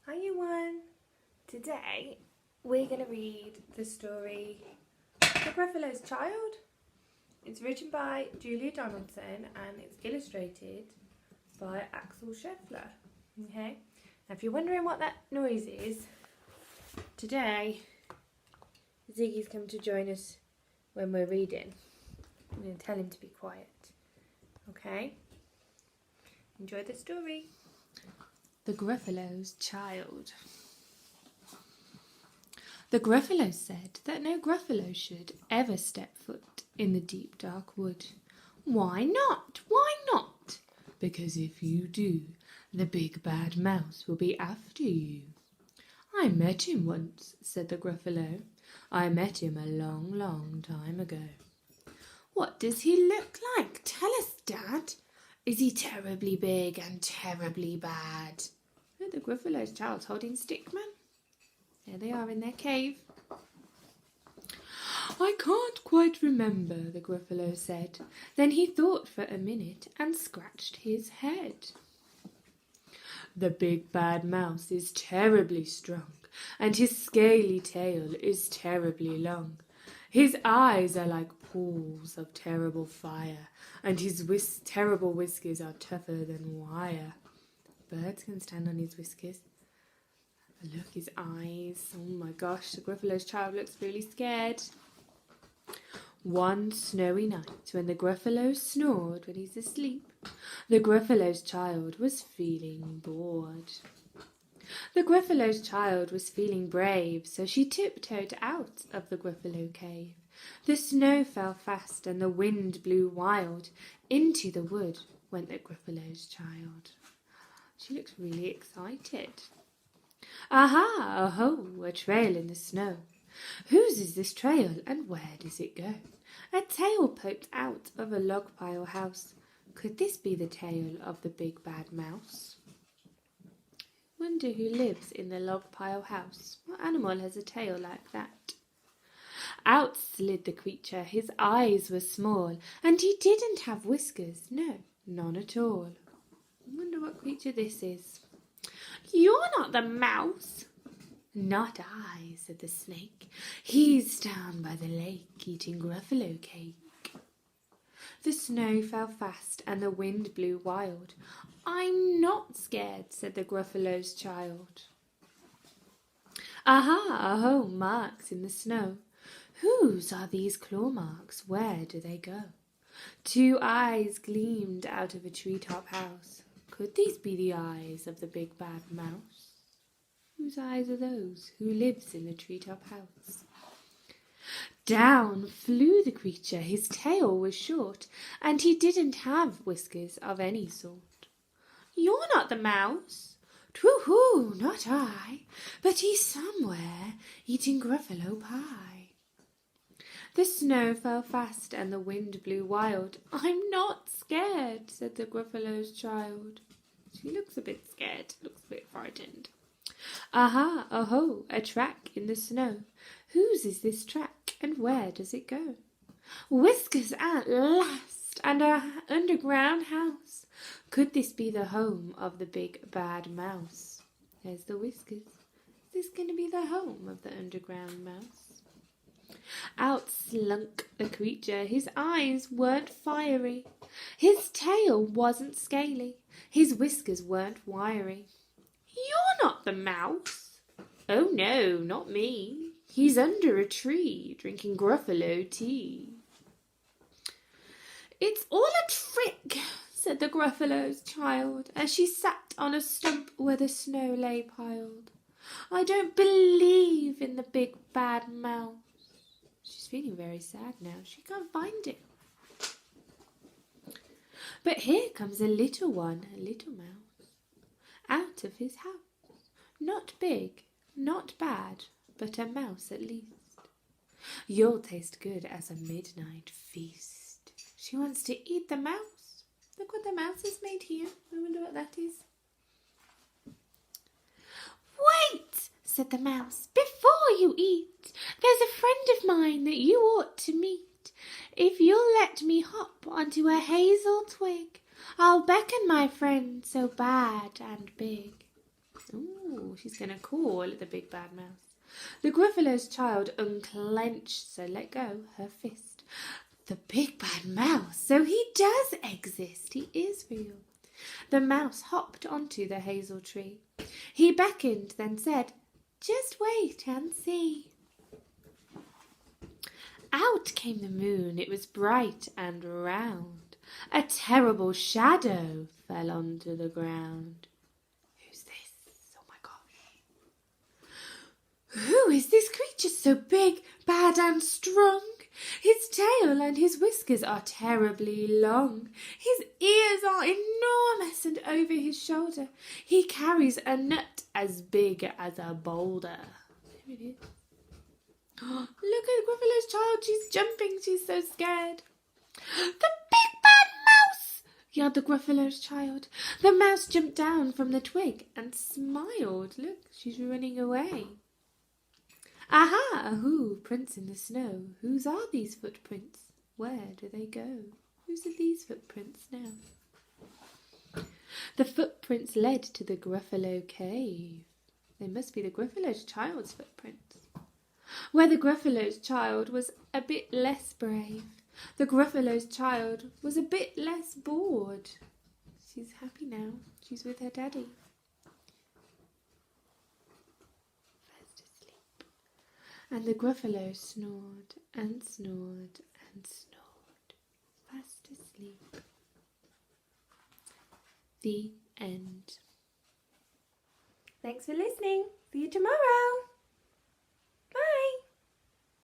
Hi everyone! Today we're going to read the story The Gruffalo's Child. It's written by Julia Donaldson and it's illustrated by Axel Scheffler. Okay? Now if you're wondering what that noise is, today Ziggy's come to join us when we're reading. I'm going to tell him to be quiet. Okay? Enjoy the story. The Gruffalo's Child. The Gruffalo said that no Gruffalo should ever step foot in the deep dark wood. Why not? Why not? Because if you do, the big bad mouse will be after you. I met him once, said the Gruffalo. I met him a long, long time ago. What does he look like? Tell us, Dad. Is he terribly big and terribly bad? Oh, the Gruffalo's child's holding Stickman. There they are in their cave. I can't quite remember, the Gruffalo said. Then he thought for a minute and scratched his head. The big bad mouse is terribly strong, and his scaly tail is terribly long. His eyes are like pools of terrible fire, and his terrible whiskers are tougher than wire. Birds can stand on his whiskers. Look, his eyes. Oh my gosh, the Gruffalo's child looks really scared. One snowy night, when the Gruffalo snored when he's asleep, the Gruffalo's child was feeling bored. The Gruffalo's child was feeling brave, so she tiptoed out of the Gruffalo cave. The snow fell fast and the wind blew wild. Into the wood went the Gruffalo's child. She looks really excited. Aha, oh-ho, a trail in the snow. Whose is this trail and where does it go? A tail poked out of a log pile house. Could this be the tail of the big bad mouse? Wonder who lives in the log pile house. What animal has a tail like that? Out slid the creature. His eyes were small, and he didn't have whiskers. No, none at all. I wonder what creature this is. You're not the mouse. Not I, said the snake. He's down by the lake eating Gruffalo cake. The snow fell fast and the wind blew wild. I'm not scared, said the Gruffalo's child. Aha, oh, marks in the snow. Whose are these claw marks? Where do they go? Two eyes gleamed out of a treetop house. Could these be the eyes of the big bad mouse? Whose eyes are those? Who lives in the treetop house? Down flew the creature. His tail was short, and he didn't have whiskers of any sort. You're not the mouse. Too-hoo, not I, but he's somewhere eating Gruffalo pie. The snow fell fast and the wind blew wild. I'm not scared, said the Gruffalo's child. She looks a bit scared, looks a bit frightened. Aha, oh-ho, a track in the snow. Whose is this track and where does it go? Whiskers at last, and an underground house. Could this be the home of the big bad mouse? There's the whiskers. Is this going to be the home of the underground mouse? Out slunk the creature. His eyes weren't fiery. His tail wasn't scaly. His whiskers weren't wiry. You're not the mouse. Oh no, not me. He's under a tree drinking Gruffalo tea. It's all a trick, said the Gruffalo's child as she sat on a stump where the snow lay piled. I don't believe in the big bad mouse. She's feeling very sad now. She can't find it. But here comes a little one, a little mouse, out of his house. Not big, not bad, but a mouse at least. You'll taste good as a midnight feast. She wants to eat the mouse. Look what the mouse has made here. I wonder what that is. Wait, said the mouse, before you eat. There's a friend of mine that you ought to meet. If you'll let me hop onto a hazel twig, I'll beckon my friend so bad and big. Ooh, she's going to call at the big bad mouse. The Gruffalo's child unclenched, so let go her fist. The big bad mouse, so he does exist. He is real. The mouse hopped onto the hazel tree. He beckoned, then said, "Just wait and see." Out came the moon. It was bright and round. A terrible shadow fell onto the ground. Who's this? Oh my gosh. Who is this creature so big, bad and strong? His tail and his whiskers are terribly long. His ears are enormous, and over his shoulder he carries a nut as big as a boulder. There it is. Look at Gruffalo's child. She's jumping. She's so scared. The big bad mouse! Yelled the Gruffalo's child. The mouse jumped down from the twig and smiled. Look, she's running away. Aha! Ahoo! Prints in the snow. Whose are these footprints? Where do they go? Whose are these footprints now? The footprints led to the Gruffalo cave. They must be the Gruffalo's child's footprints. Where the Gruffalo's child was a bit less brave. The Gruffalo's child was a bit less bored. She's happy now. She's with her daddy. And the Gruffalo snored and snored and snored, fast asleep. The end. Thanks for listening. See you tomorrow.